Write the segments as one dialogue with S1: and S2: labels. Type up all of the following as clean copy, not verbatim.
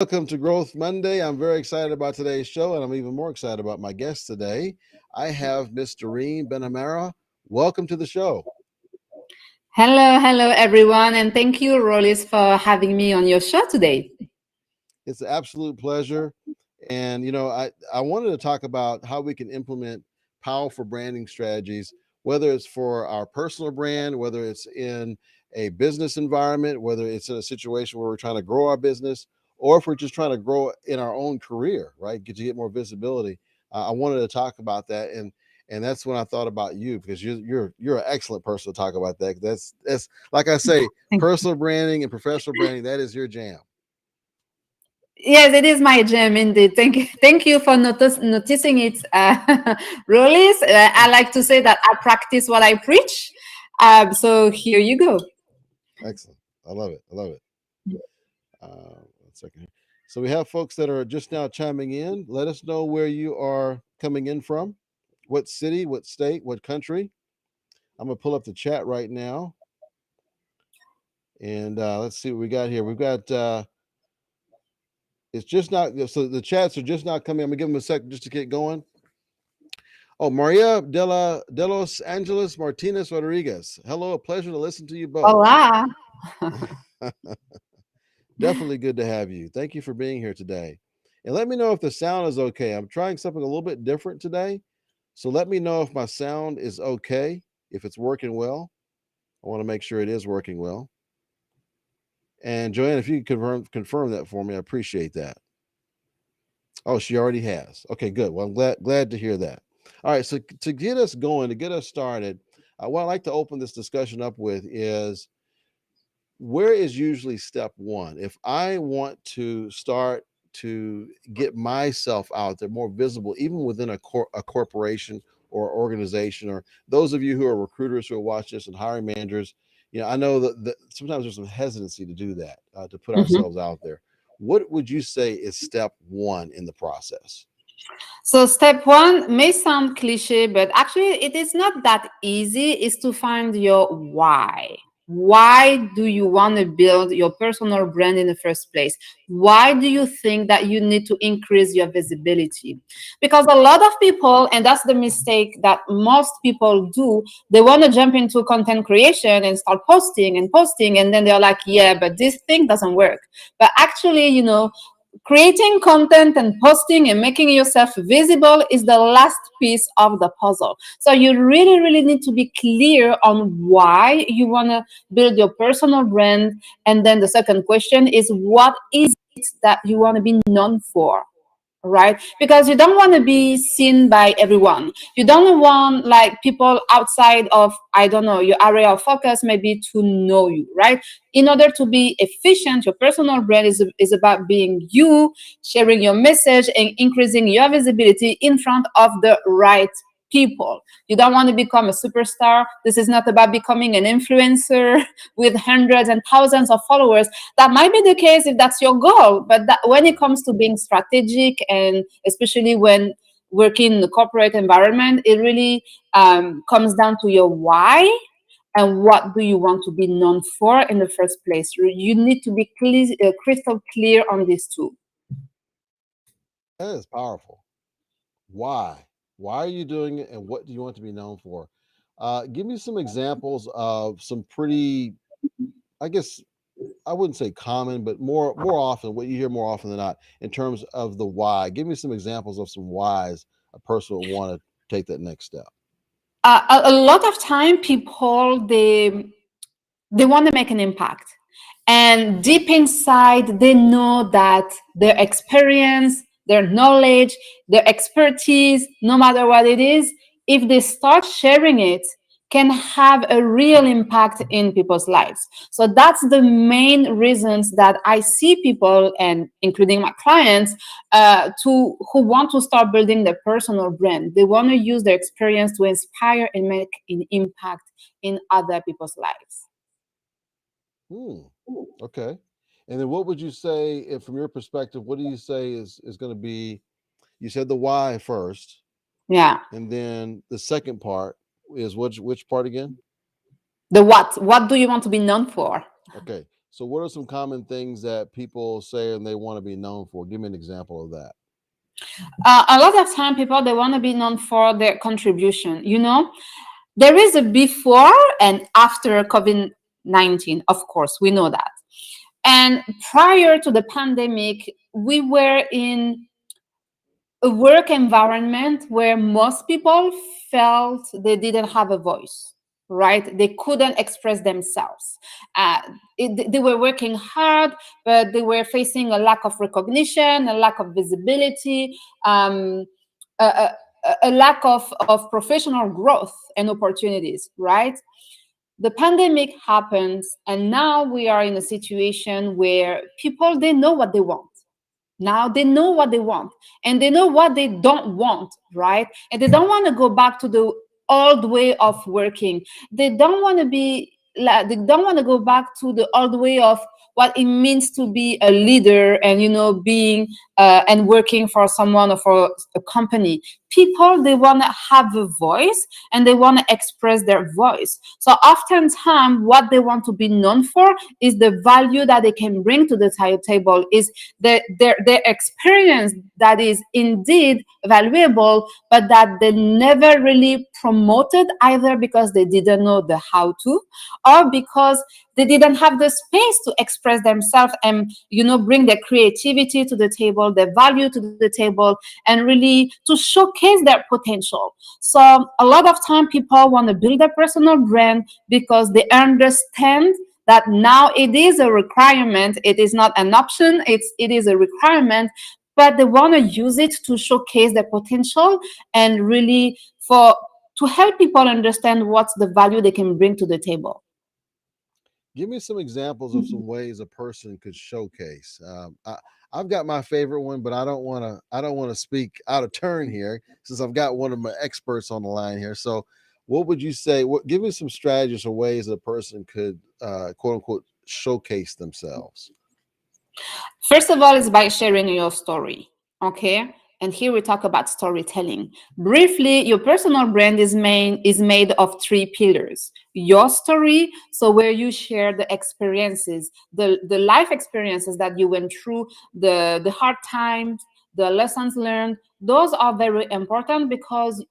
S1: Welcome to Growth Monday. I'm very excited about today's show, and I'm even more excited about my guest today. I have Miss Darine BenAmara. Welcome to the show.
S2: Hello, everyone, and thank you, Rollis, for having me on your show today.
S1: It's an absolute pleasure. And, I wanted to talk about how we can implement powerful branding strategies, whether it's for our personal brand, whether it's in a business environment, whether it's in a situation where we're trying to grow our business, or if we're just trying to grow in our own career, right? Get more visibility. I wanted to talk about that, and that's when I thought about you because you're an excellent person to talk about that. That's like I say, personal branding and professional branding. That is your jam.
S2: Yes, it is my jam indeed. Thank you for noticing it, Rollis. I like to say that I practice what I preach. So here you go.
S1: Excellent. I love it. I love it. 1 second. So we have folks that are just now chiming in. Let us know where you are coming in from, what city, what state, what country. I'm gonna pull up the chat right now, and let's see what we got here. We've got it's just not so the chats are just not coming. I'm gonna give them a second just to get going. Oh, Maria de los Angeles Martinez Rodriguez. Hello, a pleasure to listen to you both.
S2: Hola.
S1: Definitely good to have you. Thank you for being here today. And let me know if the sound is okay. I'm trying something a little bit different today. So let me know if my sound is okay, if it's working well. I want to make sure it is working well. And Joanne, if you can confirm that for me, I appreciate that. Oh, she already has. Okay, good. Well, I'm glad to hear that. All right, so to get us going, to get us started, what I'd like to open this discussion up with is where is usually step one? If I want to start to get myself out there more visible, even within a corporation or organization, or those of you who are recruiters who are watching this and hiring managers, I know that sometimes there's some hesitancy to do that, to put
S2: Mhm.
S1: ourselves out there. What would you say is step one in the process?
S2: So step one may sound cliche, but actually it is not that easy, is to find your why. Why do you want to build your personal brand in the first place? Why do you think that you need to increase your visibility? Because a lot of people, and that's the mistake that most people do, they want to jump into content creation and start posting, and then they're like, yeah, but this thing doesn't work. But actually, creating content and posting and making yourself visible is the last piece of the puzzle. So you really need to be clear on why you want to build your personal brand. And then the second question is, what is it that you want to be known for? Right? Because you don't want to be seen by everyone. You don't want like people outside of, I don't know, your area of focus maybe to know you, right? In order to be efficient, your personal brand is about being you, sharing your message and increasing your visibility in front of the right people. You don't want to become a superstar. This is not about becoming an influencer with hundreds and thousands of followers. That might be the case if that's your goal, but when it comes to being strategic, and especially when working in the corporate environment, it really comes down to your why and what do you want to be known for in the first place. You need to be crystal clear on these two.
S1: That is powerful. Why? Why are you doing it, and what do you want to be known for? Give me some examples of some pretty, I guess, I wouldn't say common, but more often, what you hear more often than not in terms of the why. Give me some examples of some whys a person would want to take that next step.
S2: A lot of time people they want to make an impact, and deep inside they know that their experience, their knowledge, their expertise, no matter what it is, if they start sharing it, can have a real impact in people's lives. So that's the main reasons that I see people, and including my clients, to who want to start building their personal brand. They want to use their experience to inspire and make an impact in other people's lives.
S1: Hmm. Okay. And then what would you say, if from your perspective, what do you say is going to be? You said the why first,
S2: Yeah.
S1: and then the second part is which part again?
S2: The what? What do you want to be known for?
S1: Okay. So, what are some common things that people say and they want to be known for? Give me an example of that.
S2: A lot of time people they want to be known for their contribution. There is a before and after COVID-19, of course, we know that. And prior to the pandemic, we were in a work environment where most people felt they didn't have a voice, right? They couldn't express themselves. uh, they were working hard, but they were facing a lack of recognition, a lack of visibility, a, a, a lack of professional growth and opportunities, right? The pandemic happens, and now we are in a situation where people they know what they want. Now they know what they want, and they know what they don't want, right? And they don't want to go back to the old way of working. They don't want to be like, they don't want to go back to the old way of what it means to be a leader, and being and working for someone or for a company. People they want to have a voice, and they want to express their voice. So oftentimes what they want to be known for is the value that they can bring to the table, is their experience that is indeed valuable, but that they never really promoted, either because they didn't know the how to, or because they didn't have the space to express themselves and bring their creativity to the table, their value to the table, and really to showcase their potential. So a lot of time people want to build a personal brand because they understand that now it is a requirement. It is not an option. It is a requirement, but they want to use it to showcase their potential, and really for to help people understand what's the value they can bring to the table.
S1: Give me some examples of some ways a person could showcase. I've got my favorite one, but I don't want to. I don't want to speak out of turn here, since I've got one of my experts on the line here. So, what would you say? Give me some strategies or ways that a person could, quote unquote, showcase themselves.
S2: First of all, is by sharing your story. Okay. And here we talk about storytelling. Briefly, your personal brand is made of three pillars. Your story, so where you share the experiences, the life experiences that you went through, the hard times, the lessons learned. Those are very important because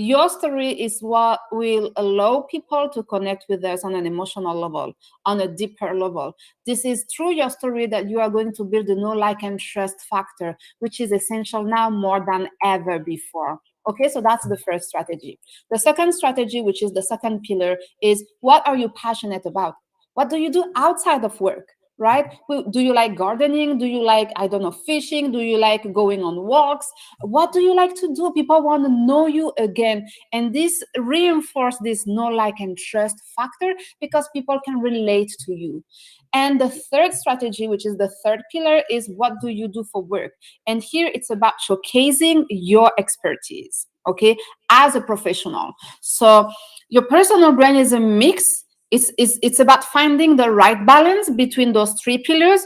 S2: your story is what will allow people to connect with us on an emotional level, on a deeper level. This is through your story that you are going to build the know, like, and trust factor, which is essential now more than ever before. Okay, so that's the first strategy. The second strategy, which is the second pillar, is what are you passionate about? What do you do outside of work? Right? Do you like gardening? Do you like, I don't know, fishing? Do you like going on walks? What do you like to do? People want to know you again, and this reinforce this know, like, and trust factor, because people can relate to you. And the third strategy, which is the third pillar, is what do you do for work? And here it's about showcasing your expertise, okay, as a professional. So your personal brand is a mix. It's about finding the right balance between those three pillars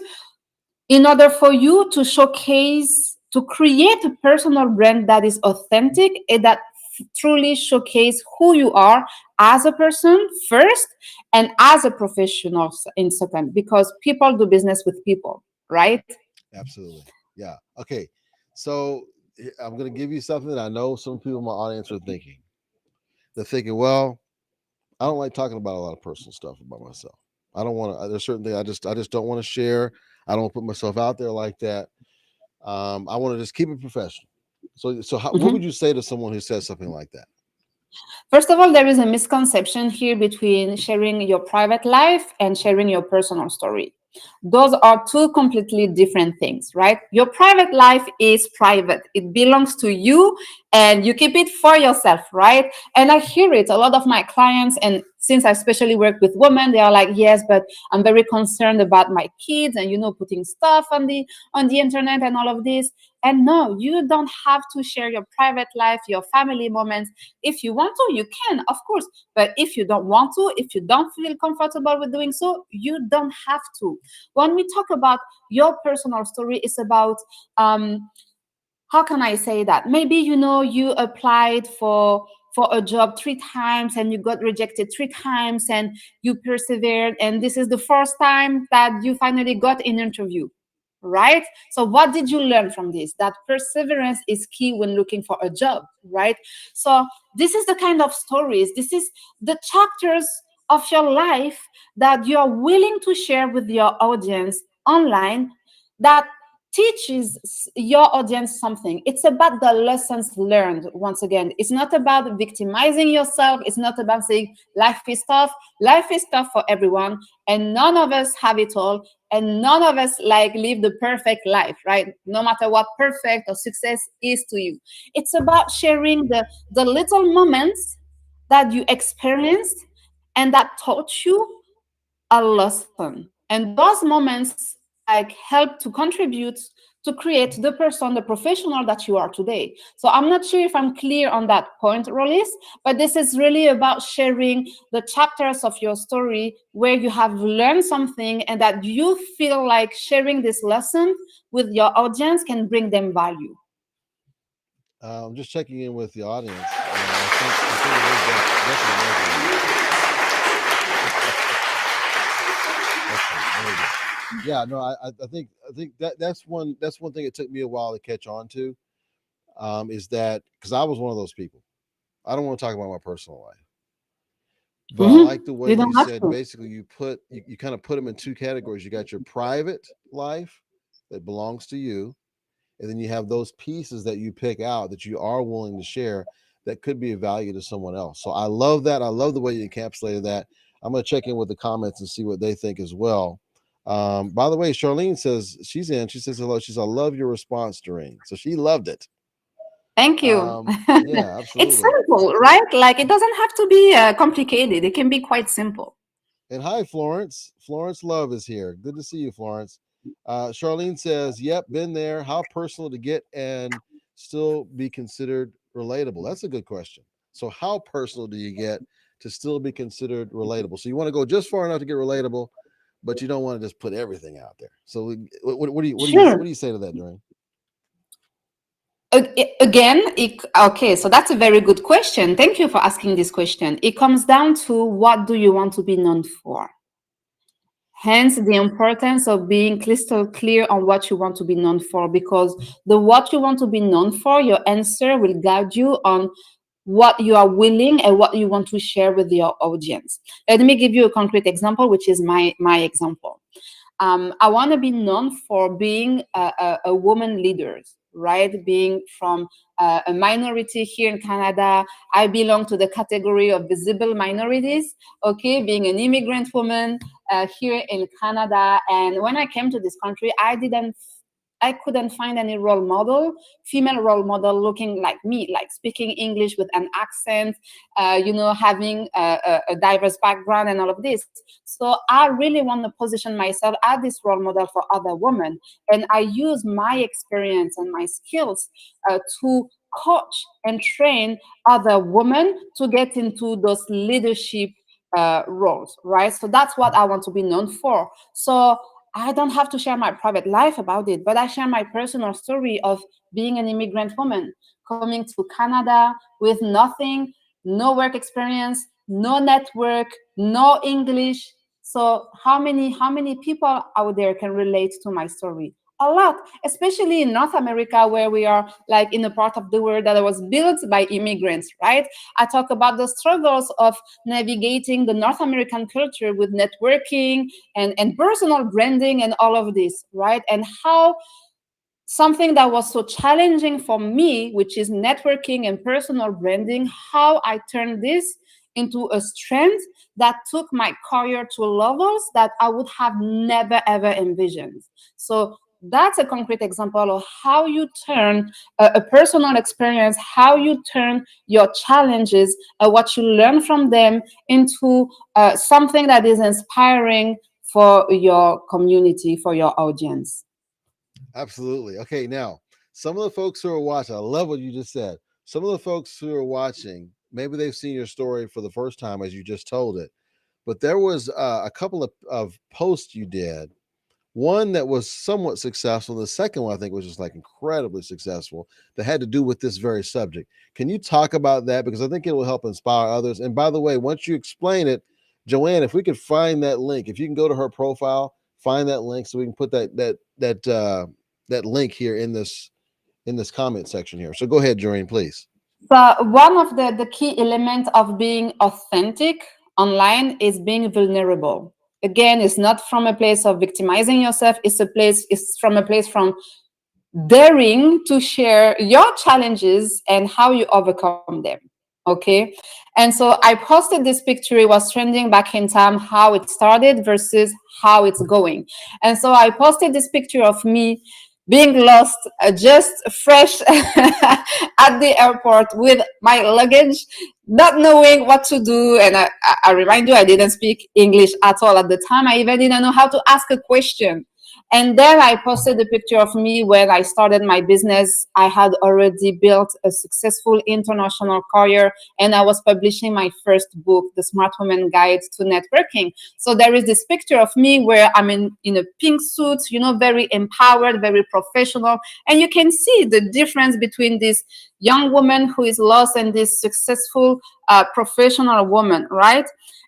S2: in order for you to showcase, to create a personal brand that is authentic and that truly showcase who you are as a person first, and as a professional in second, because people do business with people, right?
S1: Absolutely. Yeah. Okay. So, I'm going to give you something that I know some people in my audience are thinking. They're thinking, well, I don't like talking about a lot of personal stuff about myself. I don't want to. There's certain things I just don't want to share. I don't put myself out there like that. I want to just keep it professional. So what would
S2: Mhm.
S1: you say to someone who says something like that?
S2: First of all, there is a misconception here between sharing your private life and sharing your personal story. Those are two completely different things, right? Your private life is private, it belongs to you, and you keep it for yourself, right? And I hear it a lot of my clients, and since I especially work with women, they are like, yes, but I'm very concerned about my kids, and putting stuff on the internet and all of this. And no, you don't have to share your private life, your family moments. If you want to, you can, of course. But if you don't want to, if you don't feel comfortable with doing so, you don't have to. When we talk about your personal story, it's about how can I say that? Maybe you applied for a job 3 times and you got rejected 3 times and you persevered, and this is the first time that you finally got an interview, right? So what did you learn from this? That perseverance is key when looking for a job, right? So this is the kind of stories, this is the chapters of your life that you are willing to share with your audience online, that teaches your audience something. It's about the lessons learned. Once again, it's not about victimizing yourself. It's not about saying life is tough. Life is tough for everyone, and none of us have it all, and none of us like live the perfect life, right? No matter what perfect or success is to you. It's about sharing the little moments that you experienced and that taught you a lesson. And those moments like help to contribute to create the person, the professional that you are today. So I'm not sure if I'm clear on that point, Rollis, but this is really about sharing the chapters of your story where you have learned something and that you feel like sharing this lesson with your audience can bring them value.
S1: I'm just checking in with the audience, and I think it is definitely resonating. Excellent. Very good. Yeah, no, I think that's one thing it took me a while to catch on to, is that because I was one of those people. I don't want to talk about my personal life, but I like the way
S2: You
S1: you
S2: don't have
S1: said
S2: to.
S1: basically you kind of put them in two categories. You got your private life that belongs to you, and then you have those pieces that you pick out that you are willing to share that could be of value to someone else. So I love that. I love the way you encapsulated that. I'm going to check in with the comments and see what they think as well. By the way, Charlene says she's in. She says hello. She says, I love your response, Doreen. So she loved it.
S2: Thank you.
S1: Yeah,
S2: It's
S1: absolutely.
S2: simple, right? Like it doesn't have to be complicated. It can be quite simple.
S1: And hi, Florence. Florence Love is here. Good to see you, Florence. Charlene says, yep, been there. How personal to get and still be considered relatable? That's a good question. So, how personal do you get to still be considered relatable? So, you want to go just far enough to get relatable, but you don't want to just put everything out there. So, what do
S2: Sure.
S1: you say to that, Doreen?
S2: Again, okay, so that's a very good question. Thank you for asking this question. It comes down to what do you want to be known for? Hence, the importance of being crystal clear on what you want to be known for, because the what you want to be known for, your answer will guide you on what you are willing and what you want to share with your audience. Let me give you a concrete example, which is my example. I want to be known for being a woman leader, right? Being from a minority here in Canada. I belong to the category of visible minorities, okay? Being an immigrant woman here in Canada. And when I came to this country, I couldn't find any role model, female role model looking like me, like speaking English with an accent, having a diverse background and all of this. So I really want to position myself as this role model for other women. And I use my experience and my skills to coach and train other women to get into those leadership roles, right? So that's what I want to be known for. So I don't have to share my private life about it, but I share my personal story of being an immigrant woman coming to Canada with nothing, no work experience, no network, no English. So how many people out there can relate to my story? A lot, especially in North America, where we are like in a part of the world that was built by immigrants, right? I talk about the struggles of navigating the North American culture with networking and personal branding and all of this, right? And how something that was so challenging for me, which is networking and personal branding, how I turned this into a strength that took my career to levels that I would have never ever envisioned. So that's a concrete example of how you turn a personal experience, how you turn your challenges, what you learn from them into something that is inspiring for your community, for your audience.
S1: Absolutely. Okay, now some of the folks who are watching, I love what you just said. Some of the folks who are watching, maybe they've seen your story for the first time as you just told it, but there was a couple of posts you did One that was somewhat successful. The second one I think was just like incredibly successful that had to do with this very subject. Can you talk about that? Because I think it will help inspire others. And by the way, once you explain it, Joanne, if we could find that link, if you can go to her profile, find that link so we can put that link here in this comment section here. So go ahead, Joanne, please.
S2: So one of the key elements of being authentic online is being vulnerable. Again, it's not from a place of victimizing yourself. It's from a place from daring to share your challenges and how you overcome them. Okay. And so I posted this picture. It was trending back in time, how it started versus how it's going. And so I posted this picture of me being lost, just fresh at the airport with my luggage, not knowing what to do. And I remind you, I didn't speak English at all at the time. I even didn't know how to ask a question. And then I posted a picture of me when I started my business. I had already built a successful international career and I was publishing my first book, The Smart Woman Guide to Networking. So there is this picture of me where I'm in a pink suit, very empowered, very professional. And you can see the difference between this young woman who is lost and this successful professional woman, right?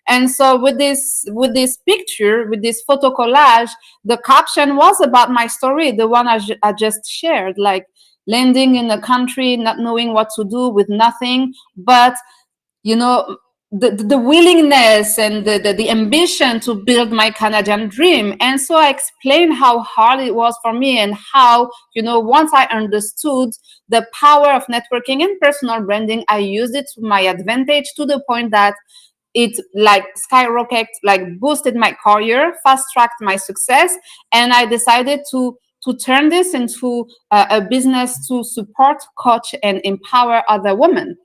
S2: And so with this picture, with this photo collage, the caption was about my story, the one I just shared, like landing in a country, not knowing what to do with nothing, but you know the willingness and the ambition to build my Canadian dream. And so I explained how hard it was for me and how, once I understood the power of networking and personal branding, I used it to my advantage to the point that it like skyrocketed, like boosted my career, fast tracked my success, and I decided to turn this into a business to support, coach, and empower other women.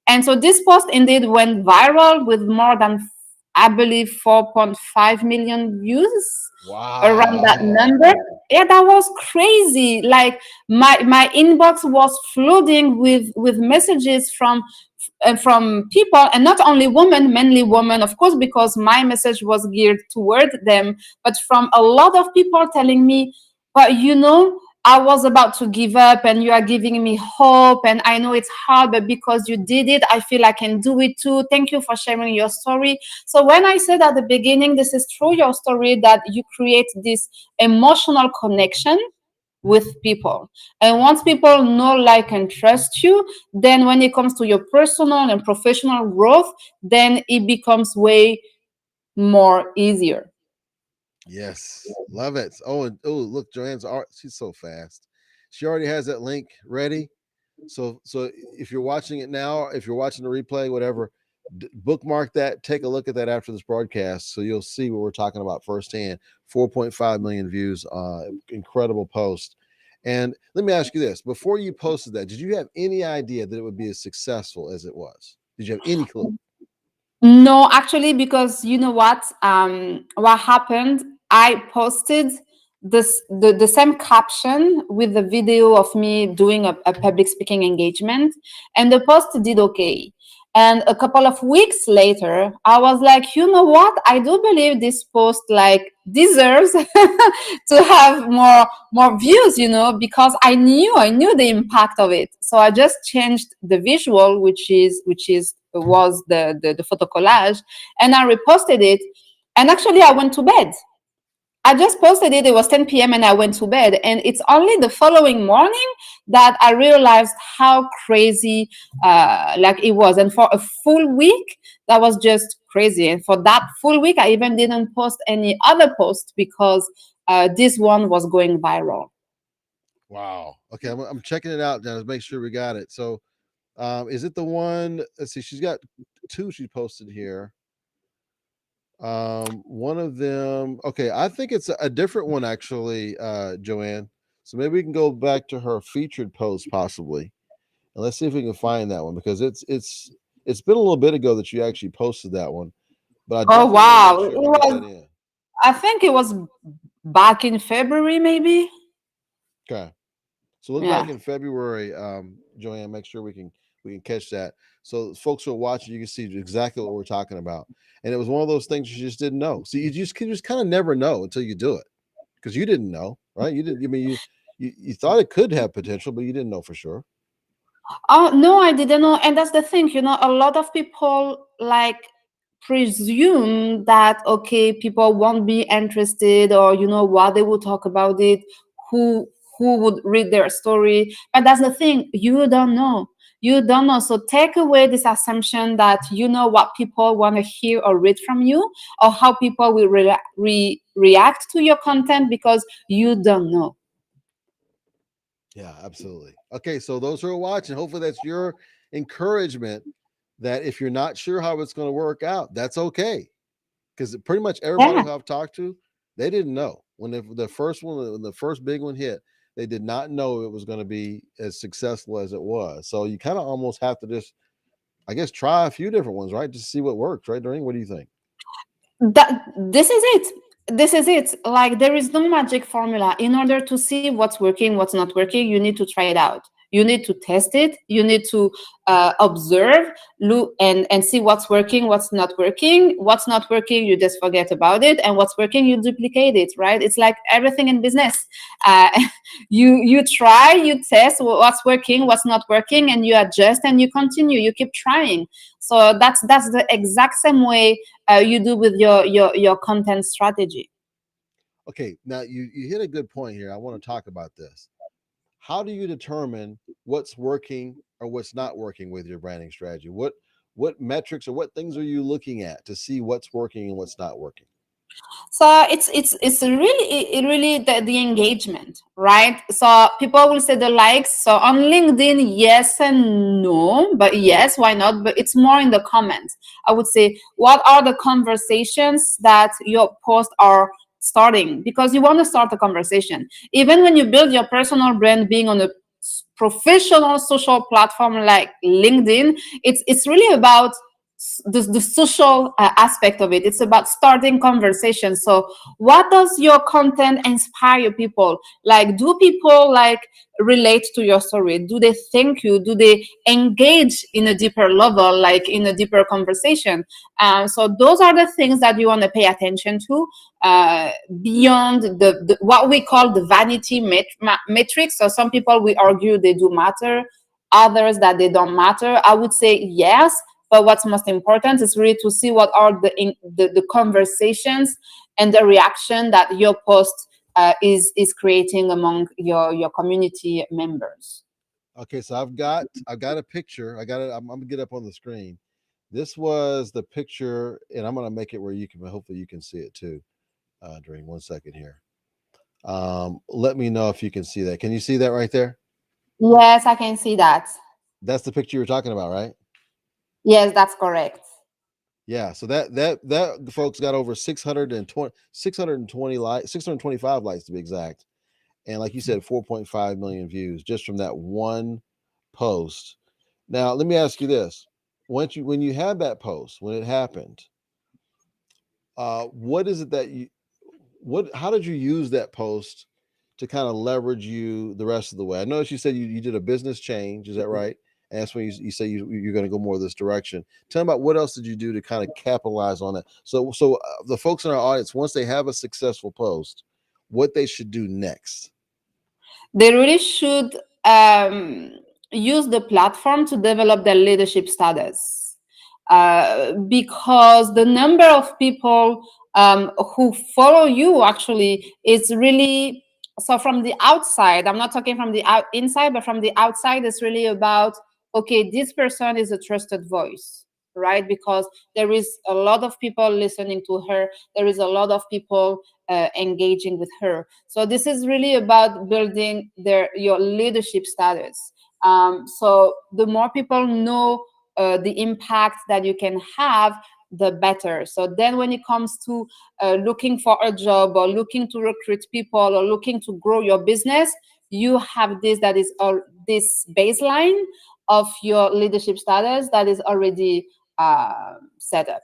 S2: And so this post indeed went viral with more than, I believe, 4.5 million views, around that
S1: Wow.
S2: number. Yeah, that was crazy. Like my inbox was flooding with messages from people, and not only women, mainly women, of course, because my message was geared toward them, but from a lot of people telling me, but I was about to give up and you are giving me hope. And I know it's hard, but because you did it, I feel I can do it too. Thank you for sharing your story. So when I said at the beginning, this is through your story that you create this emotional connection with people. And once people know, like, and trust you, then when it comes to your personal and professional growth, then it becomes way more easier.
S1: Yes, love it. Oh, and oh, look, Joanne's art. She's so fast. She already has that link ready. So if you're watching it now, if you're watching the replay, whatever, bookmark that. Take a look at that after this broadcast, so you'll see what we're talking about firsthand. 4.5 million views. Incredible post. And let me ask you this: before you posted that, did you have any idea that it would be as successful as it was? Did you have any clue?
S2: No, actually, because you know what happened? I posted the same caption with the video of me doing a public speaking engagement, and the post did okay. And a couple of weeks later, I was like, you know what? I do believe this post like deserves to have more views, because I knew the impact of it. So I just changed the visual, which is was the photo collage, and I reposted it. And actually, I went to bed. I just posted it. It was 10 p.m. and I went to bed. And it's only the following morning that I realized how crazy like it was. And for a full week, that was just crazy. And for that full week, I even didn't post any other post because this one was going viral.
S1: Wow. Okay, I'm checking it out now to make sure we got it. So, is it the one? Let's see. She's got two she posted here. One of them. Okay, I think it's a different one actually, Joanne. So maybe we can go back to her featured post possibly, and let's see if we can find that one because it's been a little bit ago that you actually posted that one, but I
S2: Oh,
S1: definitely want to make
S2: wow. It
S1: sure we get that
S2: was,
S1: in.
S2: I think it was back in February, maybe.
S1: Okay. So look back
S2: Yeah.
S1: in February, Joanne. Make sure we can catch that. So folks who are watching, you can see exactly what we're talking about. And it was one of those things you just didn't know. So you just kind of never know until you do it. because you didn't know, right? You didn't. I mean, you thought it could have potential, but you didn't know for sure.
S2: Oh, no, I didn't know. And that's the thing, a lot of people like presume that, okay, people won't be interested, or, what they will talk about it, who who would read their story. But that's the thing, you don't know. You don't know. So take away this assumption that you know what people want to hear or read from you, or how people will react to your content, because you don't know.
S1: Yeah, absolutely. Okay, so those who are watching, hopefully that's your encouragement that if you're not sure how it's going to work out, that's okay. Because pretty much everybody
S2: Yeah.
S1: who I've talked to, they didn't know when the first one, when the first big one hit, they did not know it was going to be as successful as it was. So you kind of almost have to just, I guess, try a few different ones, right, to see what works, right, Doreen? What do you think?
S2: This is it. Like, there is no magic formula. In order to see what's working, what's not working, you need to try it out. You need to test it. You need to observe, look, and see what's working, what's not working. What's not working, you just forget about it, and what's working, you duplicate it. Right? It's like everything in business. uh, you try, you test what's working, what's not working, and you adjust, and you continue, you keep trying. So that's the exact same way you do with your content strategy.
S1: Okay, now you hit a good point here. I want to talk about this. How do you determine what's working or what's not working with your branding strategy? What metrics or what things are you looking at to see what's working and what's not working?
S2: So it's really, really the engagement, right? So people will say the likes. So on LinkedIn, yes and no, but yes, why not? But it's more in the comments. I would say, what are the conversations that your posts are starting? Because you want to start a conversation. Even when you build your personal brand, being on a professional social platform like LinkedIn, it's really about the social aspect of it. It's about starting conversations. So what does your content inspire people? Like, do people like relate to your story? Do they thank you? Do they engage in a deeper level, like in a deeper conversation? So those are the things that you want to pay attention to, beyond the what we call the vanity metrics. So some people, we argue, they do matter, others that they don't matter. I would say yes, but what's most important is really to see what are the conversations and the reaction that your post is creating among your community members.
S1: Okay, so I've got a picture. I got it. I'm gonna get up on the screen. This was the picture, and I'm gonna make it where you can hopefully you can see it too. During 1 second here. Let me know if you can see that. Can you see that right there?
S2: Yes, I can see that.
S1: That's the picture you were talking about, right?
S2: Yes, that's correct.
S1: Yeah. So that folks got over 620 likes, 625 likes to be exact, and like you said, 4.5 million views just from that one post. Now, let me ask you this: when you had that post, when it happened, what is it that you what how did you use that post to kind of leverage you the rest of the way? I noticed you said you did a business change. Is that right? And that's when you say you're going to go more this direction. Tell me about what else did you do to kind of capitalize on it. So the folks in our audience, once they have a successful post, what they should do next.
S2: They really should use the platform to develop their leadership status, because the number of people who follow you actually is really, so from the outside, I'm not talking from the inside, but from the outside, it's really about, okay, this person is a trusted voice, right? Because there is a lot of people listening to her, there is a lot of people engaging with her. So this is really about building your leadership status. So the more people know the impact that you can have, the better. So then when it comes to looking for a job, or looking to recruit people, or looking to grow your business, you have this, that is this baseline of your leadership status that is already set up.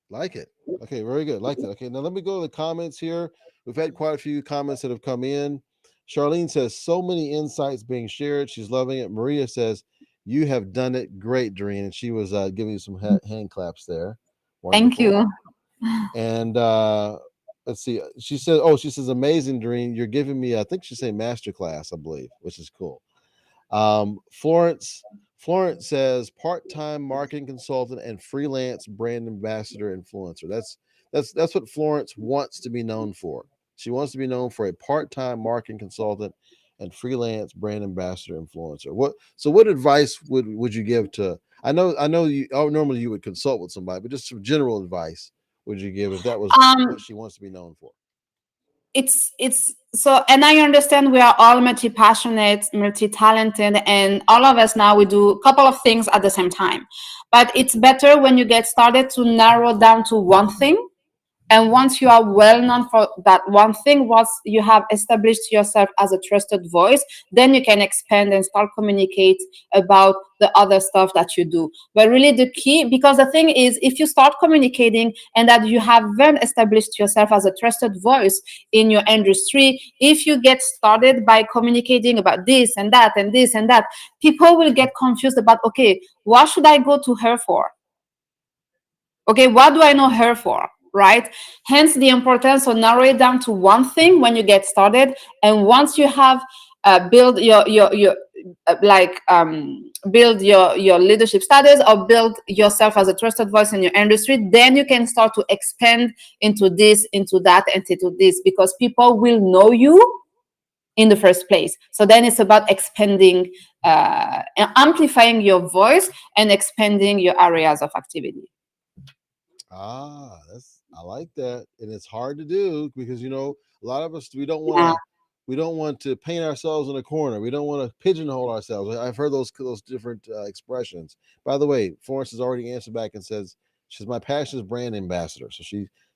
S1: Like it. Okay, very good. Like that. Okay, now let me go to the comments here. We've had quite a few comments that have come in. Charlene says, so many insights being shared. She's loving it. Maria says, you have done it great, Doreen. And she was giving you some hand claps there.
S2: Thank
S1: Wonderful.
S2: you.
S1: And let's see. She said, "Oh, she says, amazing, Doreen. You're giving me, I think she said master class, I believe, which is cool." Florence says part-time marketing consultant and freelance brand ambassador influencer. That's what Florence wants to be known for. She wants to be known for a part-time marketing consultant and freelance brand ambassador influencer. What advice would you give to? I know you. Oh, normally you would consult with somebody, but just some general advice would you give if that was what
S2: Um,
S1: she wants to be known for?
S2: it's so, and I understand we are all multi-passionate, multi-talented, and all of us now we do a couple of things at the same time. But it's better when you get started to narrow down to one thing, and once you are well known for that one thing, once you have established yourself as a trusted voice, then you can expand and start communicate about the other stuff that you do. But really the key, because the thing is, if you start communicating and that you have then established yourself as a trusted voice in your industry, if you get started by communicating about this and that and this and that, people will get confused about, okay, what should I go to her for? Okay, what do I know her for? Right? Hence the importance of narrow it down to one thing when you get started. And once you have build your like build your leadership status or build yourself as a trusted voice in your industry, then you can start to expand into this, into that, and into this, because people will know you in the first place. So then it's about expanding, amplifying your voice and expanding your areas of activity.
S1: That's I like that, and it's hard to do because a lot of us
S2: Yeah.
S1: we don't want to paint ourselves in a corner. We don't want to pigeonhole ourselves. I've heard those different expressions. By the way, Florence has already answered back and says she's my passion is brand ambassador. So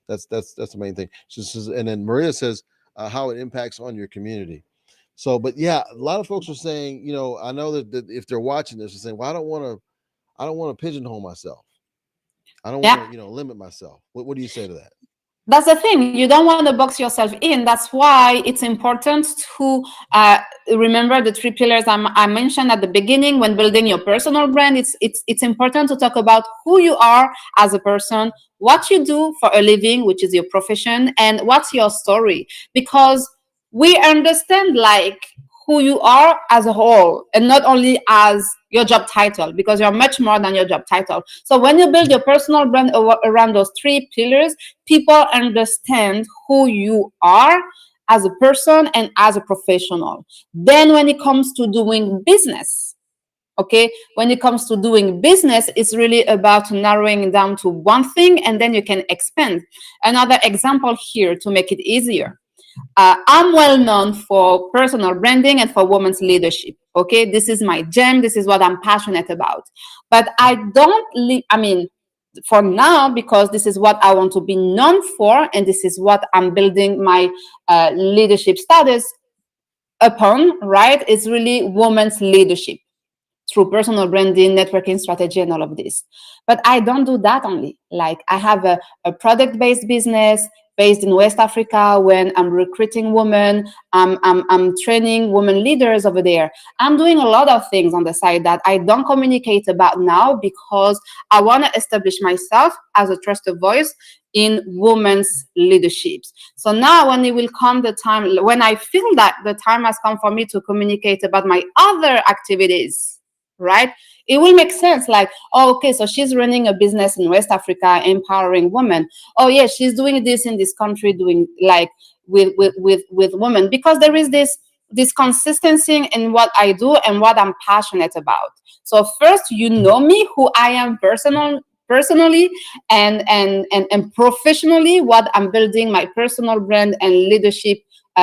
S1: that's the main thing. She says, and then Maria says how it impacts on your community. So, but yeah, a lot of folks are saying, I know that if they're watching this, they're saying, well, I don't want to pigeonhole myself. I don't want
S2: Yeah.
S1: to, limit myself. What do you say to that?
S2: That's the thing. You don't want to box yourself in. That's why it's important to remember the three pillars I mentioned at the beginning when building your personal brand. It's important to talk about who you are as a person, what you do for a living, which is your profession, and what's your story. Because we understand like who you are as a whole and not only as your job title, because you're much more than your job title. So when you build your personal brand around those three pillars, people understand who you are as a person and as a professional. Then when it comes to doing business, okay, when it comes to doing business, it's really about narrowing down to one thing, and then you can expand. Another example here to make it easier. I'm well known for personal branding and for women's leadership. Okay, this is my gem. This is what I'm passionate about. But I don't, I mean, for now, because this is what I want to be known for, and this is what I'm building my leadership status upon, right? It's really women's leadership through personal branding, networking strategy, and all of this. But I don't do that only. Like I have a product-based business based in West Africa when I'm recruiting women, I'm training women leaders over there. I'm doing a lot of things on the side that I don't communicate about now because I want to establish myself as a trusted voice in women's leaderships. So now when it will come the time, when I feel that the time has come for me to communicate about my other activities, right? It will make sense. Like, oh, okay, so she's running a business in West Africa, empowering women. Oh, yeah, she's doing this in this country, doing like with women, because there is this consistency in what I do and what I'm passionate about. So first, you know me, who I am personally and professionally, what I'm building my personal brand and leadership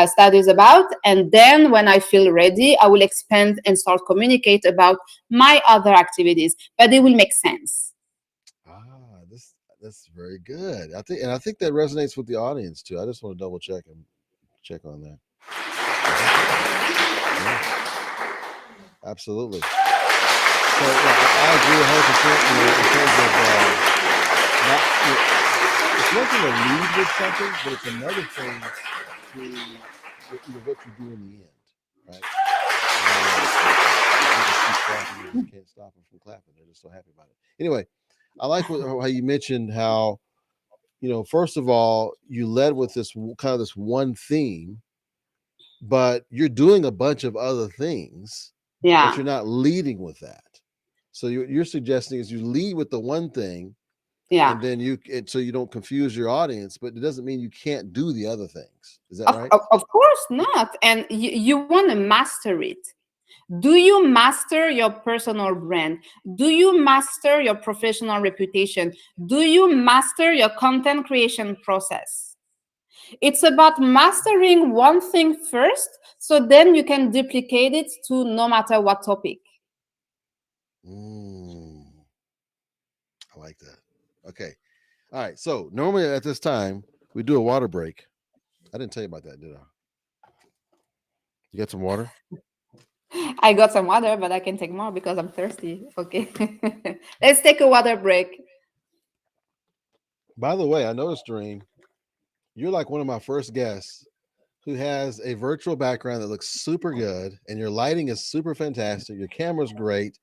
S2: studies about. And then when I feel ready, I will expand and start communicate about my other activities, but it will make sense.
S1: That's very good. I think that resonates with the audience too. I just want to double check on that. Yeah, absolutely. So yeah, I agree 100%. In terms of not, it's one thing to lead with something, but it's another thing to what you do in the end, right? They just keep clapping. You just can't stop them from clapping. They're just so happy about it. Anyway, I like how you mentioned how first of all, you led with this kind of this one theme, but you're doing a bunch of other things, but
S2: Yeah.
S1: you're not leading with that. So you're suggesting is you lead with the one thing,
S2: Yeah.
S1: and then so you don't confuse your audience, but it doesn't mean you can't do the other things. Is that right?
S2: Of course not. And you want to master it. Do you master your personal brand? Do you master your professional reputation? Do you master your content creation process? It's about mastering one thing first, so then you can duplicate it to no matter what topic.
S1: Mm, I like that. Okay. All right. So normally at this time we do a water break. I didn't tell you about that, did I? You got some water?
S2: I got some water, but I can take more because I'm thirsty. Okay. Let's take a water break.
S1: By the way, I noticed, Doreen, you're like one of my first guests who has a virtual background that looks super good, and your lighting is super fantastic. Your camera's great,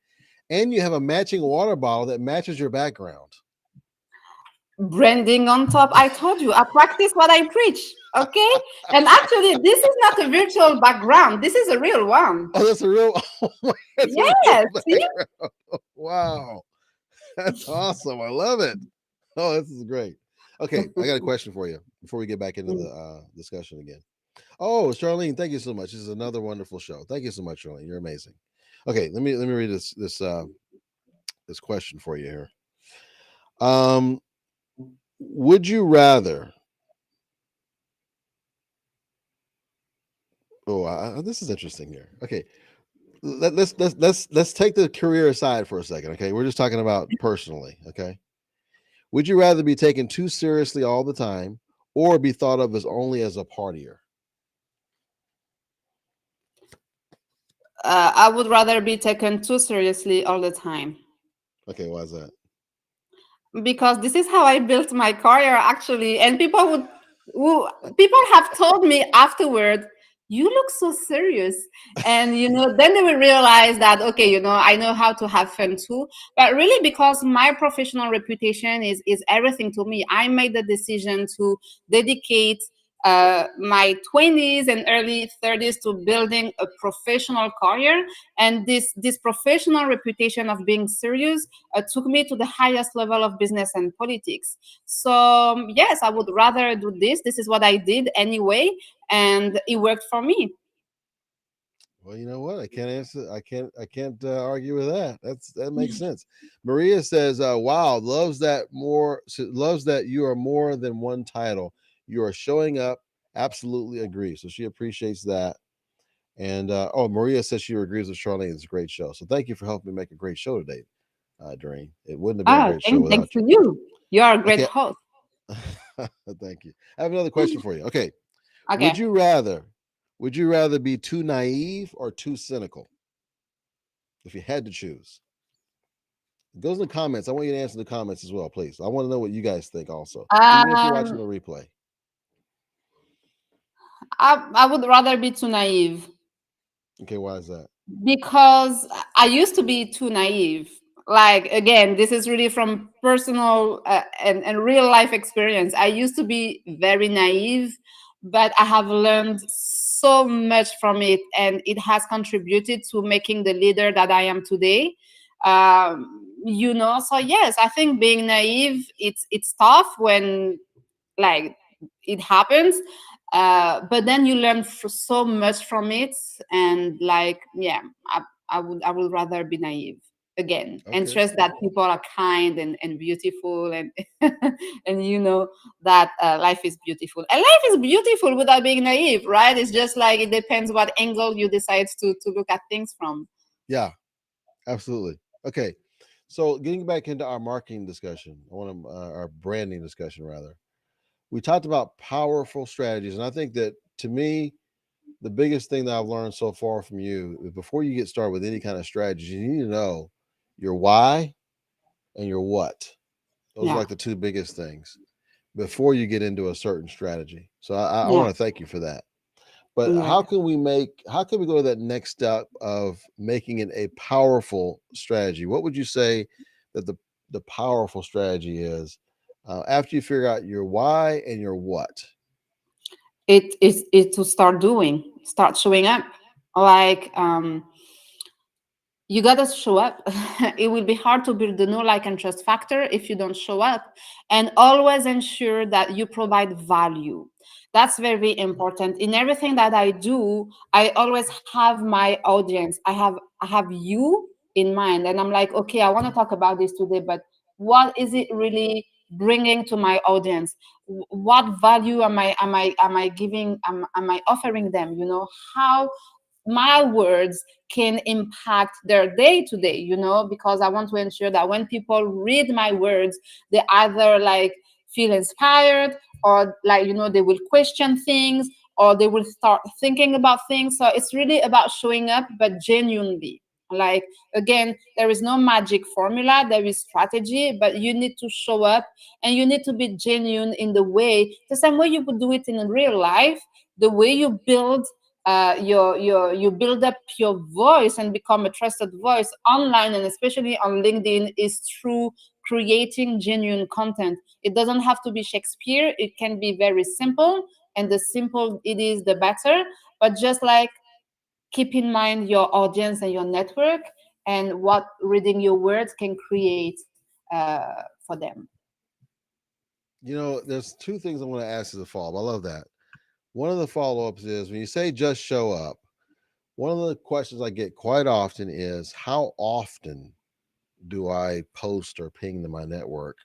S1: and you have a matching water bottle that matches your background.
S2: Branding on top. I told you, I practice what I preach. Okay. And actually, this is not a virtual background. This is a real one.
S1: Oh, that's a real. Oh, that's a real
S2: Yes. See?
S1: background. Wow, that's awesome. I love it. Oh, this is great. Okay, I got a question for you before we get back into the discussion again. Oh, Charlene, thank you so much. This is another wonderful show. Thank you so much, Charlene. You're amazing. Okay, let me read this question for you here. Um, would you rather? Oh, this is interesting here. Okay, let's take the career aside for a second. Okay, we're just talking about personally. Okay, would you rather be taken too seriously all the time, or be thought of as only as a partier?
S2: I would rather be taken too seriously all the time
S1: Okay, why is that?
S2: because this is how I built my career actually. And people have told me afterward, you look so serious. And then they will realize that okay, I know how to have fun too. But really because my professional reputation is everything to me. I made the decision to dedicate my 20s and early 30s to building a professional career, and this professional reputation of being serious took me to the highest level of business and politics. So yes, I would rather do this is what I did anyway, and it worked for me.
S1: Well, you know what? I can't answer. I can't argue with that. That makes sense. Maria says, "Wow, loves that you are more than one title. You are showing up. Absolutely agree." So she appreciates that. And Maria says she agrees with Charlene. It's a great show. So thank you for helping me make a great show today, Doreen. It wouldn't have been a great show
S2: Thanks
S1: without
S2: to
S1: you.
S2: you. You are a great
S1: Okay.
S2: host.
S1: Thank you. I have another question for you. Okay. Would
S2: Okay.
S1: you rather would you rather be too naive or too cynical if you had to choose? It goes in the comments. I want you to answer the comments as well, please. I want to know what you guys think also, even if you're watching
S2: um
S1: the replay.
S2: I would rather be too naive
S1: Okay, why is that?
S2: because I used to be too naive. Like again, this is really from personal and real life experience. I used to be very naive, but I have learned so much from it, and it has contributed to making the leader that I am today. So yes, I think being naive, it's tough when like it happens, but then you learn so much from it, and like yeah, I would rather be naive again and
S1: Okay.
S2: trust that people are kind and beautiful, and and that life is beautiful, and life is beautiful without being naive, right? It's just like it depends what angle you decide to look at things from.
S1: Yeah, absolutely. Okay. So getting back into our marketing discussion, our branding discussion rather. We talked about powerful strategies, and I think that to me, the biggest thing that I've learned so far from you is before you get started with any kind of strategy, you need to know your why and your what. Those are
S2: Yeah.
S1: like the two biggest things before you get into a certain strategy. So I
S2: Yeah.
S1: want to thank you for that. But
S2: Yeah.
S1: how can we go to that next step of making it a powerful strategy? What would you say that the powerful strategy is after you figure out your why and your what.
S2: It is it to start doing, start showing up. Like you gotta show up. It will be hard to build the know, like, and trust factor if you don't show up. And always ensure that you provide value. That's very important. In everything that I do, I always have my audience. I have you in mind, and I'm like, okay, I want to talk about this today, but what is it really bringing to my audience? What value am I giving? Am I offering them? How my words can impact their day to day, because I want to ensure that when people read my words, they either like feel inspired, or like, they will question things, or they will start thinking about things. So it's really about showing up, but genuinely. Like, again, there is no magic formula, there is strategy, but you need to show up, and you need to be genuine in the same way you would do it in real life. The way you build you build up your voice and become a trusted voice online, and especially on LinkedIn, is through creating genuine content. It doesn't have to be Shakespeare, it can be very simple, and the simple it is, the better. But just like, keep in mind your audience and your network, and what reading your words can create for them.
S1: There's two things I want to ask as a follow up. I love that. One of the follow ups is when you say just show up, one of the questions I get quite often is how often do I post or ping to my network?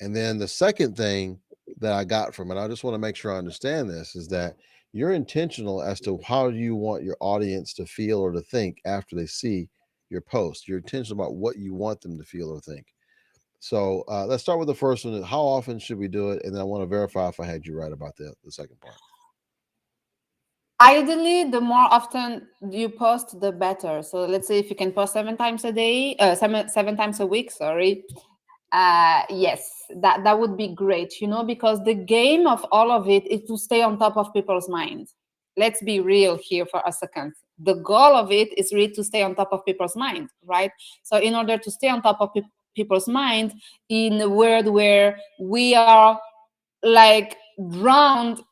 S1: And then the second thing that I got from it, I just want to make sure I understand this, is that you're intentional as to how you want your audience to feel or to think after they see your post. You're intentional about what you want them to feel or think. So let's start with the first one. How often should we do it? And then I want to verify if I had you right about the second part.
S2: Ideally, the more often you post, the better. So let's say if you can post 7 times a day, seven times a week, sorry. Yes, that would be great, because the game of all of it is to stay on top of people's minds. Let's be real here for a second. The goal of it is really to stay on top of people's mind, right? So in order to stay on top of people's mind in a world where we are like drowned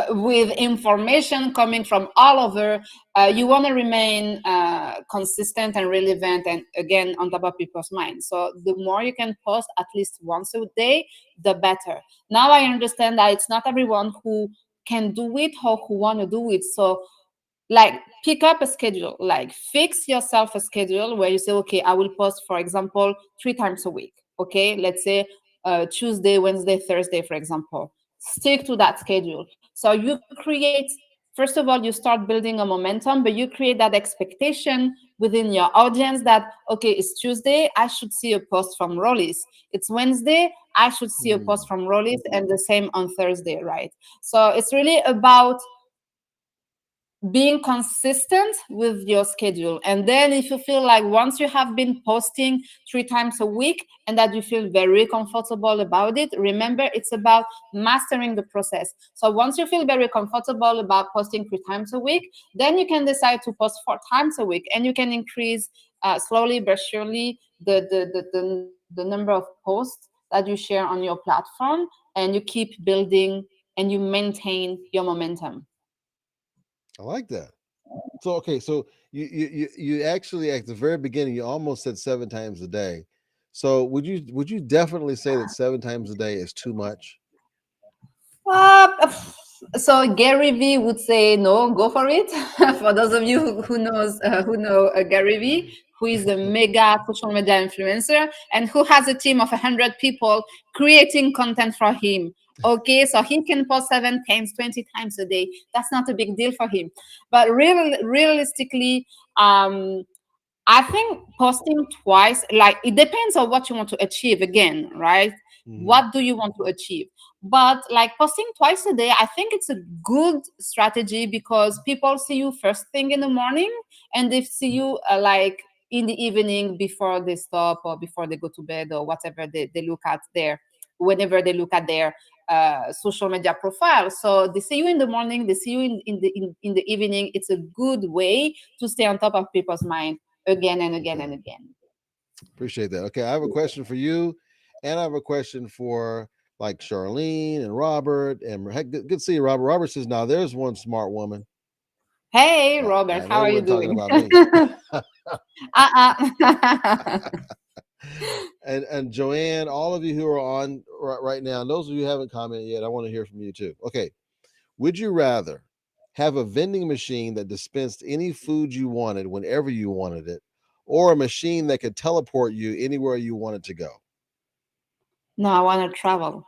S2: with information coming from all over, you want to remain consistent and relevant, and again, on top of people's minds. So the more you can post at least once a day, the better. Now I understand that it's not everyone who can do it or who want to do it. So, like, pick up a schedule, like fix yourself a schedule where you say, okay, I will post, for example, 3 times a week. Okay, let's say Tuesday, Wednesday, Thursday, for example. Stick to that schedule. So you create, first of all, you start building a momentum, but you create that expectation within your audience that, okay, it's Tuesday, I should see a post from Rollis. It's Wednesday, I should see a post
S1: Hmm.
S2: from Rollis, and the same on Thursday, right? So it's really about being consistent with your schedule. And then if you feel like once you have been posting 3 times a week and that you feel very comfortable about it, remember, it's about mastering the process. So once you feel very comfortable about posting 3 times a week, then you can decide to post 4 times a week, and you can increase slowly but surely the number of posts that you share on your platform, and you keep building and you maintain your momentum.
S1: I like that. So okay, so you actually at the very beginning you almost said 7 times a day. So would you definitely say that 7 times a day is too much?
S2: Uh, so Gary V would say no, go for it. For those of you who know Gary V, who is a mega social media influencer and who has a team of 100 people creating content for him. Okay, so he can post 7 times, 20 times a day. That's not a big deal for him. But realistically, I think posting twice, like, it depends on what you want to achieve again, right?
S1: Hmm.
S2: What do you want to achieve? But like posting twice a day, I think it's a good strategy because people see you first thing in the morning, and they see you like in the evening before they stop or before they go to bed or whatever they look at their, whenever they look at their social media profile. So they see you in the morning, they see you in the evening. It's a good way to stay on top of people's mind again and again
S1: Okay.
S2: and again.
S1: Appreciate that. Okay, I have a question for you And I have a question for like Charlene and Robert. And heck, good to see you, Robert. Robert says, now there's one smart woman.
S2: Hey,
S1: Yeah,
S2: Robert,
S1: I know
S2: how
S1: he
S2: are you
S1: wasn't talking
S2: doing?
S1: about me.
S2: Uh-uh.
S1: And Joanne, all of you who are on right now, and those of you who haven't commented yet, I want to hear from you too. Okay. Would you rather have a vending machine that dispensed any food you wanted whenever you wanted it, or a machine that could teleport you anywhere you wanted to go?
S2: No, I want to travel.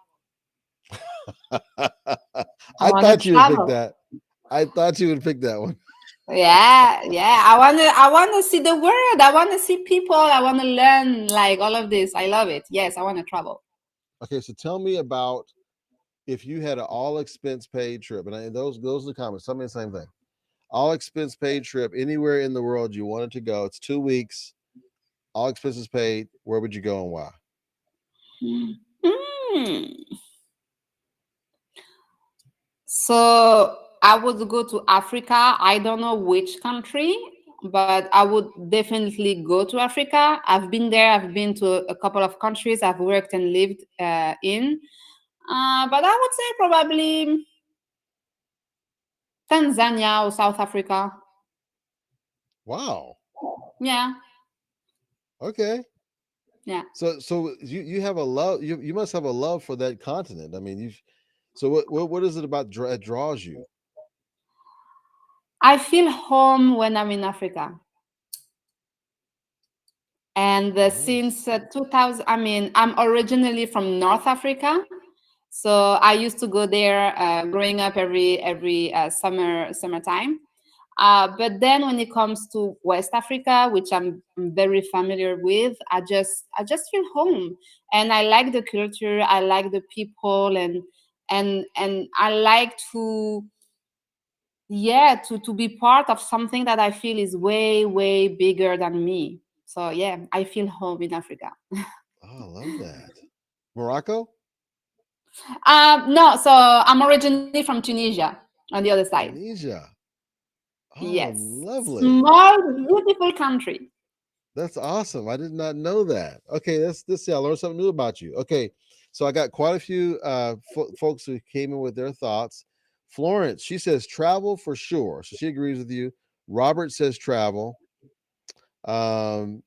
S2: I
S1: I
S2: want to
S1: thought you would pick
S2: travel.
S1: that. I thought you would pick that one.
S2: Yeah, yeah. I want to see the world. I want to see people. I want to learn like all of this. I love it. Yes, I want to travel.
S1: Okay, so tell me about if you had an all expense paid trip, and those are the comments. Tell me the same thing. All expense paid trip anywhere in the world you wanted to go. It's 2 weeks, all expenses paid. Where would you go and why?
S2: Hmm. So I would go to Africa. I don't know which country, but I would definitely go to Africa. I've been there. I've been to a couple of countries I've worked and lived in. But I would say probably Tanzania or South Africa.
S1: Wow.
S2: Yeah,
S1: Okay.
S2: yeah.
S1: So you have a love, you must have a love for that continent. I mean, you so what is it about that draws you?
S2: I feel home when I'm in Africa. And since
S1: Nice.
S2: 2000, I mean, I'm originally from North Africa, so I used to go there growing up every summertime. But then when it comes to West Africa, which I'm very familiar with, I just feel home, and I like the culture, I like the people, and I like to, yeah, to be part of something that I feel is way bigger than me. So yeah, I feel home in Africa.
S1: Oh, I love that. Morocco?
S2: No, so I'm originally from Tunisia on the other side.
S1: Tunisia. Oh,
S2: Yes,
S1: lovely.
S2: small beautiful country.
S1: That's awesome. I did not know that. Okay, let's see. I learned something new about you. Okay, so I got quite a few folks who came in with their thoughts. Florence, she says travel for sure. So she agrees with you. Robert says travel. And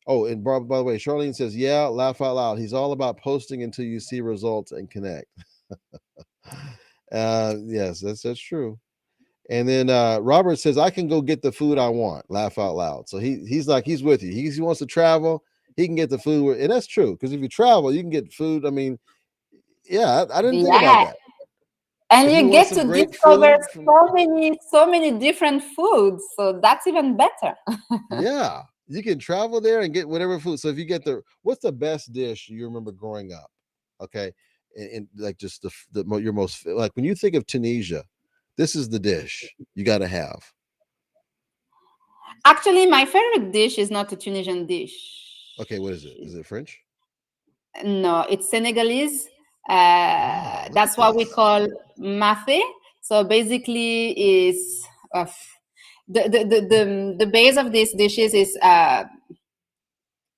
S1: oh, and by the way, Charlene says, yeah, laugh out loud. He's all about posting until you see results and connect. Yes, that's true. And then Robert says, I can go get the food I want. Laugh out loud. So he's like, he's with you. He wants to travel. He can get the food. And that's true. Because if you travel, you can get food. I mean, yeah, I didn't think about
S2: Yeah,
S1: that.
S2: and
S1: If you
S2: you
S1: want
S2: get
S1: some
S2: to
S1: great
S2: discover
S1: food from,
S2: so many different foods. So that's even better.
S1: yeah, you can travel there and get whatever food. So if you get what's the best dish you remember growing up? Okay. And like just your most, like when you think of Tunisia, this is the dish you got to have.
S2: Actually, my favorite dish is not a Tunisian dish.
S1: Okay. What is it? Is it French?
S2: No, it's Senegalese.
S1: Oh, look at
S2: That's what we
S1: this.
S2: call mafe. So basically, is the base of these dishes is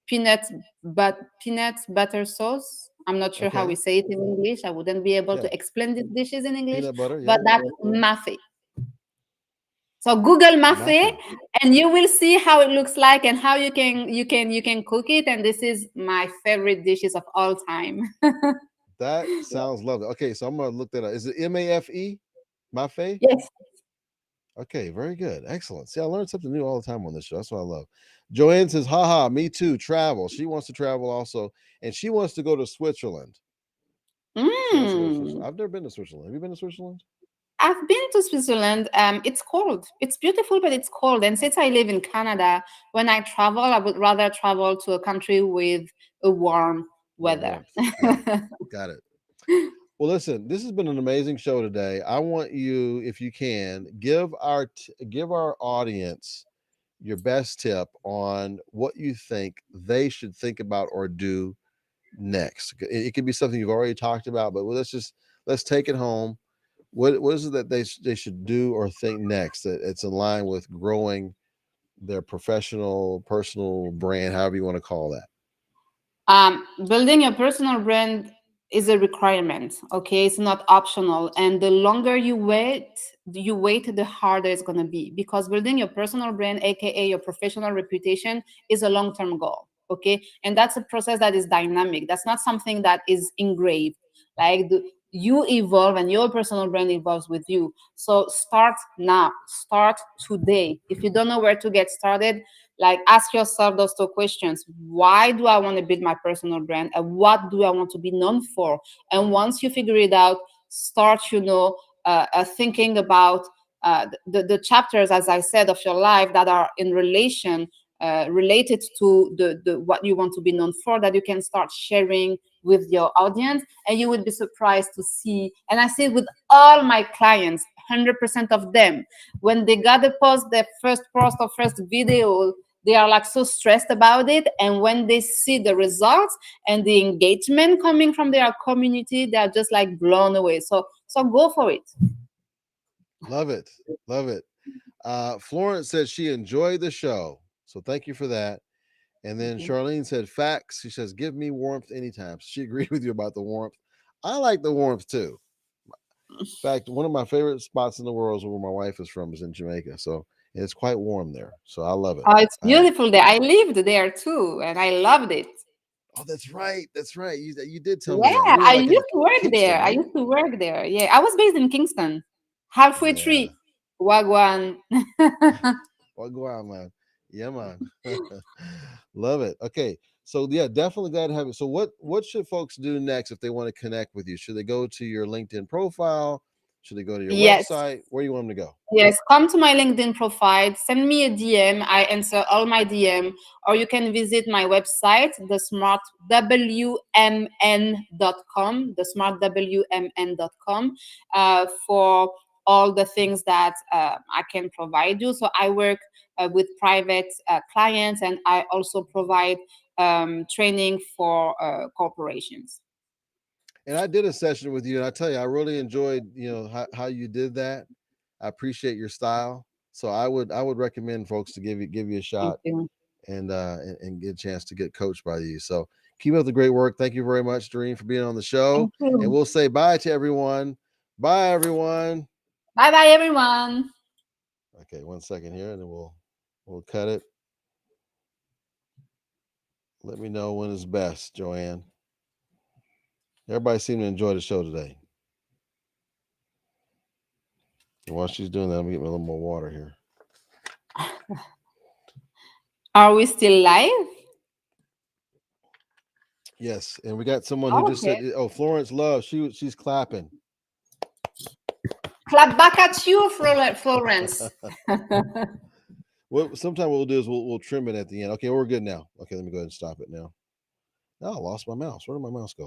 S2: peanut butter sauce. I'm not sure how we
S1: Okay.
S2: say it in English. I wouldn't be able
S1: Yeah.
S2: to explain these dishes in English,
S1: Peanut butter.
S2: but
S1: Yeah.
S2: that's mafe. So Google mafe,
S1: Mafe.
S2: and you will see how it looks like and how you can cook it. And this is my favorite dishes of all time.
S1: That sounds lovely. Okay, so I'm gonna look that up. Is it Mafe? Mafe?
S2: Yes.
S1: Okay, very good. Excellent. See, I learned something new all the time on this show. That's what I love. Joanne says, haha, me too. Travel. She wants to travel also, and she wants to go to Switzerland. She wants to go to
S2: Mm.
S1: Switzerland. I've never been to Switzerland. Have you been to Switzerland?
S2: I've been to Switzerland. It's cold. It's beautiful, but it's cold. And since I live in Canada, when I travel, I would rather travel to a country with a warm
S1: More
S2: weather.
S1: warmth. Yeah, got it. Well, listen, this has been an amazing show today. I want you, if you can, give our audience your best tip on what you think they should think about or do next. It could be something you've already talked about, but let's take it home. What is it that they should do or think next that it's in line with growing their professional personal brand, however you want to call that?
S2: Building a personal brand is a requirement. Okay, it's not optional. And the longer you wait, the harder it's gonna be, because building your personal brand, aka your professional reputation, is a long-term goal. Okay, and that's a process that is dynamic. That's not something that is engraved. Like you evolve and your personal brand evolves with you. So start now. Start today. If you don't know where to get started, like ask yourself those two questions: why do I want to build my personal brand, and what do I want to be known for? And once you figure it out, start thinking about the chapters, as I said, of your life that are in related to the what you want to be known for, that you can start sharing with your audience. And you would be surprised to see, and I see it with all my clients, 100% of them, when they got to post their first post or first video, they are like so stressed about it. And when they see the results and the engagement coming from their community, they're just like blown away. So go for it.
S1: Love it. Love it. Florence said she enjoyed the show. So thank you for that. And then Charlene said, facts. She says, give me warmth anytime. She agreed with you about the warmth. I like the warmth too. In fact, one of my favorite spots in the world is where my wife is from, is in Jamaica. So it's quite warm there. So I love it.
S2: Oh, it's beautiful there. I lived there too, and I loved it.
S1: Oh, that's right. That's right. You did tell me
S2: Yeah,
S1: that. You were
S2: I
S1: like in
S2: used to work there.
S1: Kingston,
S2: I
S1: right?
S2: used to work there. Yeah, I was based in Kingston, halfway
S1: Yeah.
S2: tree, Wagwan.
S1: Well, go on, man. Yeah, man. Love it. Okay. So yeah, definitely glad to have it. So what should folks do next if they want to connect with you? Should they go to your LinkedIn profile? Should they go to your
S2: Yes.
S1: website? Where do you want them to go?
S2: Yes, come to my LinkedIn profile, send me a DM. I answer all my DM, or you can visit my website, thesmartwmn.com, for all the things that I can provide you. So I work with private clients, and I also provide training for corporations.
S1: And I did a session with you, and I tell you, I really enjoyed, how you did that. I appreciate your style. So I would recommend folks to give you a
S2: Thank
S1: shot
S2: you.
S1: and get a chance to get coached by you. So keep up the great work. Thank you very much, Darine, for being on the show.
S2: Thank
S1: And
S2: you.
S1: we'll say bye to everyone. Bye, everyone.
S2: Bye bye, everyone.
S1: Okay, 1 second here, and then we'll cut it. Let me know when is best, Joanne. Everybody seemed to enjoy the show today. And while she's doing that, I'm gonna get me a little more water here.
S2: Are we still live?
S1: Yes, and we got someone who just
S2: Okay.
S1: said, "Oh, Florence Love, she's clapping."
S2: Clap back at you, Florence.
S1: What sometime we'll do is we'll trim it at the end. Okay, we're good now. Okay, let me go ahead and stop it now. Oh, I lost my mouse. Where did my mouse go?